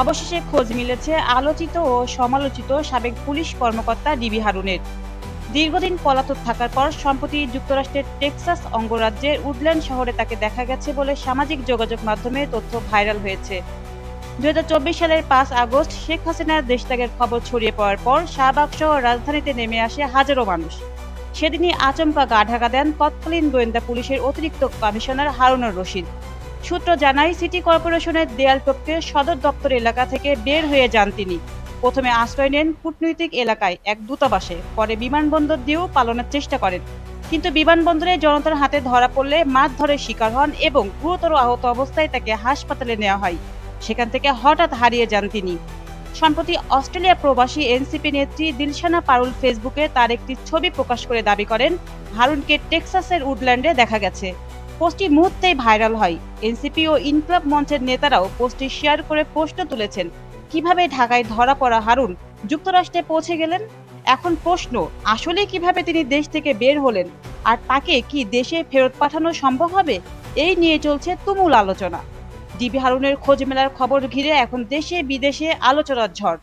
অবশেষে খোঁজ মিলেছে আলোচিত ও সমালোচিত সাবেক পুলিশ কর্মকর্তা ডিবি হারুনের। দীর্ঘদিন পলাতক থাকার পর সম্প্রতি যুক্তরাষ্ট্রের টেক্সাস অঙ্গরাজ্যের উডল্যান্ড শহরে তাকে দেখা গেছে বলে সামাজিক যোগাযোগ মাধ্যমে তথ্য ভাইরাল হয়েছে। ২০২৪ সালের ৫ আগস্ট শেখ হাসিনার দেশত্যাগের খবর ছড়িয়ে পড়ার পর শাহবাগ সহ রাজধানীতে নেমে আসে হাজারো মানুষ। সেদিনই আচমকা গা ঢাকা দেন তৎকালীন গোয়েন্দা পুলিশের অতিরিক্ত কমিশনার হারুনুর রশিদ। সূত্র জানায়, সিটি কর্পোরেশনের দেয়ালটপকে সদর দপ্তর এলাকা থেকে বের হয়ে যান তিনি। প্রথমে আশ্রয় নেন কূটনৈতিক এলাকায় এক দূতাবাসে, পরে বিমানবন্দর দিয়েও পালানোর চেষ্টা করেন। কিন্তু বিমানবন্দরে জনতার হাতে ধরা পড়লে মারধরের শিকার হন এবং গুরুতর আহত অবস্থায় তাকে হাসপাতালে নেওয়া হয়। সেখান থেকে হঠাৎ হারিয়ে যান তিনি। সম্প্রতি অস্ট্রেলিয়া প্রবাসী এনসিপি নেত্রী দিলশানা পারুল ফেসবুকে তার একটি ছবি প্রকাশ করে দাবি করেন, হারুনকে টেক্সাসের উডল্যান্ডে দেখা গেছে। পোস্টটি মুহূর্তেই ভাইরাল হয়। এনসিপি ও ইনকলাব মঞ্চের নেতারাও পোস্টটি শেয়ার করে প্রশ্ন তুলেছেন, কিভাবে ঢাকায় ধরা পড়া হারুন যুক্তরাষ্ট্রে পৌঁছে গেলেন। এখন প্রশ্ন, আসলে কিভাবে তিনি দেশ থেকে বের হলেন, আর তাকে কি দেশে ফেরত পাঠানো সম্ভব হবে? এই নিয়ে চলছে তুমুল আলোচনা। ডিবি হারুনের খোঁজ মেলার খবর ঘিরে এখন দেশে বিদেশে আলোচনার ঝড়।